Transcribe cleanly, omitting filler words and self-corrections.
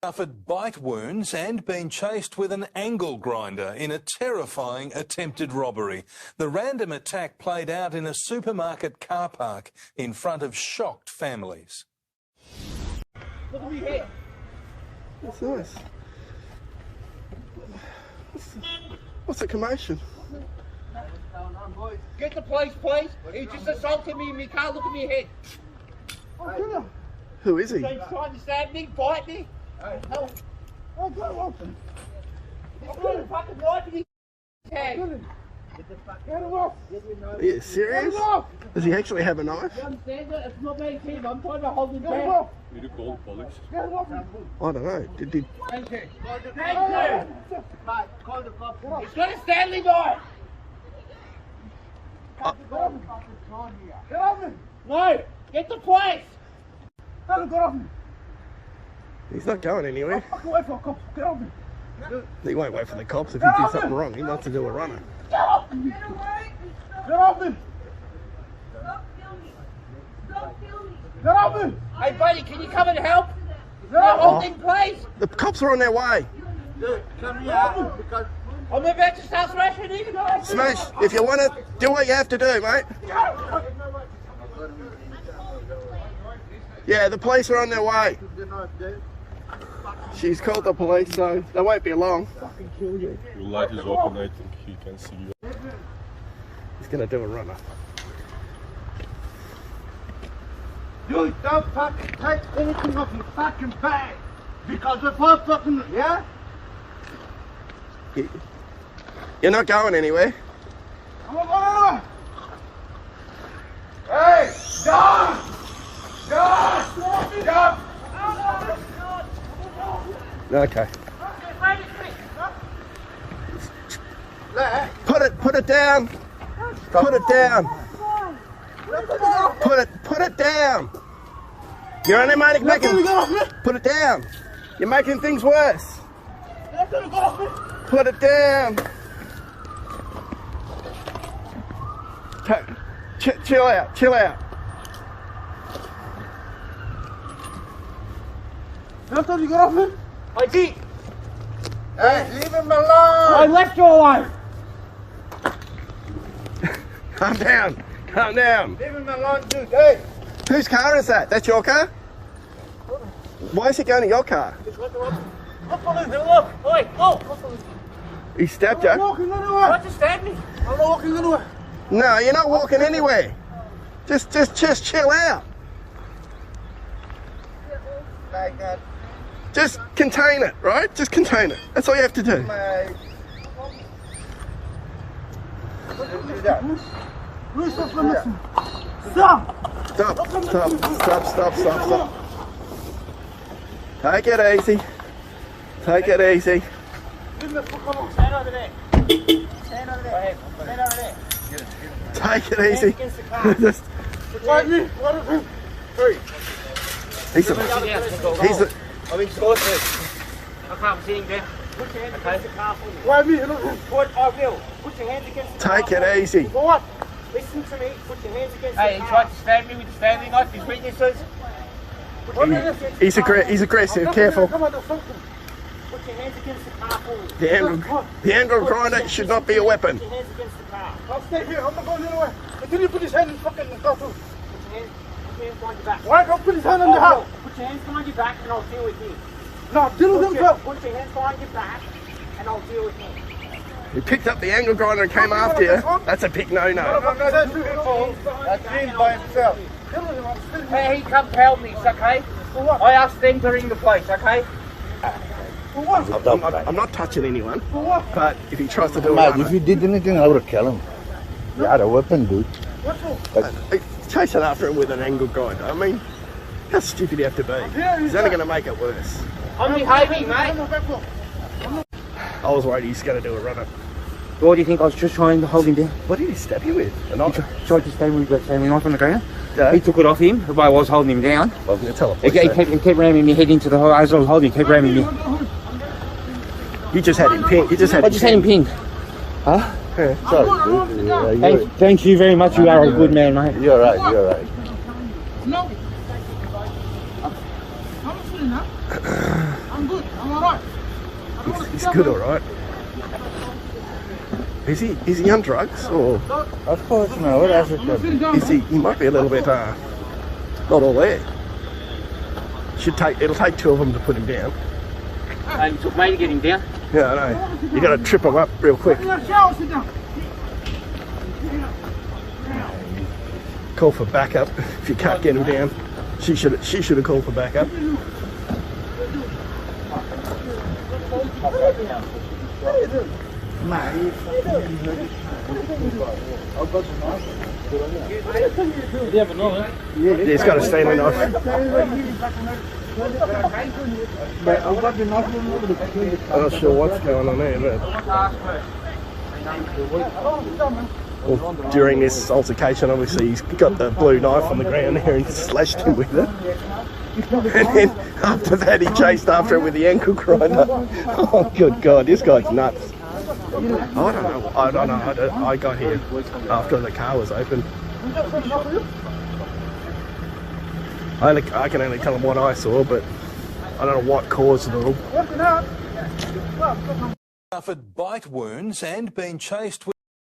Suffered bite wounds and been chased with an angle grinder in a terrifying attempted robbery. The random attack played out in a supermarket car park in front of shocked families. Look at me here. What's this? What's the commotion? Get the police, please. He just assaulted me in my car. Look at me head. Who is he? He's trying to stab me, bite me. Help. Oh, go off. He's got a fucking knife in his tag. Get him off. Are you serious? Does he actually have a knife? You understand that? It's not being him. I'm trying to hold him down. Need to call the police. I don't know. Did he? Thank you. Thank you. Mate, call the cops. He's got a Stanley knife. Get off him. No, get the police. Get off him. He's not going anywhere. Wait for the cops. Get off him. He won't wait for the cops if he did something wrong. He wants to do a runner. Get off him. Get off him. Stop filming. Stop filming. Get off him. Hey, buddy, can you come and help? Get off him, please. The cops are on their way. Dude, come here. Because I'm about to start smashing you. Smash. If you want to do what you have to do, mate. Yeah, the police are on their way. She's called the police, so they won't be long. Fucking kill you. Your light is open, I think he can see you. He's gonna do a runner. You don't fucking take anything off your fucking bag. Because if I fucking, yeah? You're not going anywhere. I'm not going anywhere. Hey, stop! Stop! Stop! Okay. Put it down. Put it down. Put it down. You're only making. Put it down. You're making things worse. Put it down. Chill out. Chill out. After you got off him? I did. Hey, Leave him alone. I left you alone. Calm down. Calm down. Leave him alone, dude. Hey. Whose car is that? That's your car? Why is he going to your car? Look for him. Look. Oi. Oh. He stabbed you? I'm not walking anywhere. What just stabbed me? I'm not walking anywhere. No, you're not walking anywhere. Just chill out. Like that. Just contain it, right? Just contain it. That's all you have to do. Stop. Take it easy. Take it easy. Stand over there. Stand over there. Stand over there. Take it easy. Just, he's a, I'm in sources. I can't see him there. Put your hands against the car for me. I will. Put your hands against the car. take it easy. For what? Listen to me. Put your hands against the car. Hey, he tried to stab me with the Stanley knife. His witnesses. He's aggressive. Careful. Come on, put your hands against the car for me. The angle grinder should not be a weapon. Put your hands against the car. I'll stay here. I'm not going anywhere. Until you put his hand in fucking the car. Put your hands behind your back. Why can't put his hand on the house? Put your hands behind your back and I'll deal with him. No, deal with himself. Put your hands behind your back and I'll deal with him. He picked up the angle grinder and came after you. That's a big no-no. That's him by himself. Hey, he come help me, okay? I asked them to ring the police, okay? I'm not touching anyone, but if he tries to do Mate, it, if you did anything, I would have killed him. You had a weapon, dude. chasing after him with an angle grinder. I mean, how stupid do you have to be? He's only going to make it worse. I'm behaving, mate. I was worried he's going to do a runner. What do you think? I was just trying to hold him down. What did he stab you with? A knife? He tried to stab me with the same knife on the ground. Yeah. He took it off him, but I was holding him down. I was going to tell him. He kept ramming me head into the hole. As I was holding, he kept ramming me. You just had him pinned. I just had him pinned. Huh? Yeah, sorry, dude. Thank you very much. You are a good man, mate. You're right, you're right. No. How much for now? I'm good. I'm alright. He's good, all right. Is he on drugs or Of course, no. What else is there? is he? He might be a little bit not all there. It'll take two of them to put him down. And it took me to get him down. Yeah, I know. You got to trip him up real quick. Sit down. Call for backup if you can't get him down. She should have called for backup. Yeah, he's got a Stanley knife. I'm not sure what's going on there, but well, during this altercation, obviously he's got the blue knife on the ground there and slashed him with it. And then after that, he chased after him with the ankle grinder. Oh, good God, this guy's nuts. I don't know. I got here after the car was open. I can only tell him what I saw, but I don't know what caused it all. Suffered bite wounds and been chased with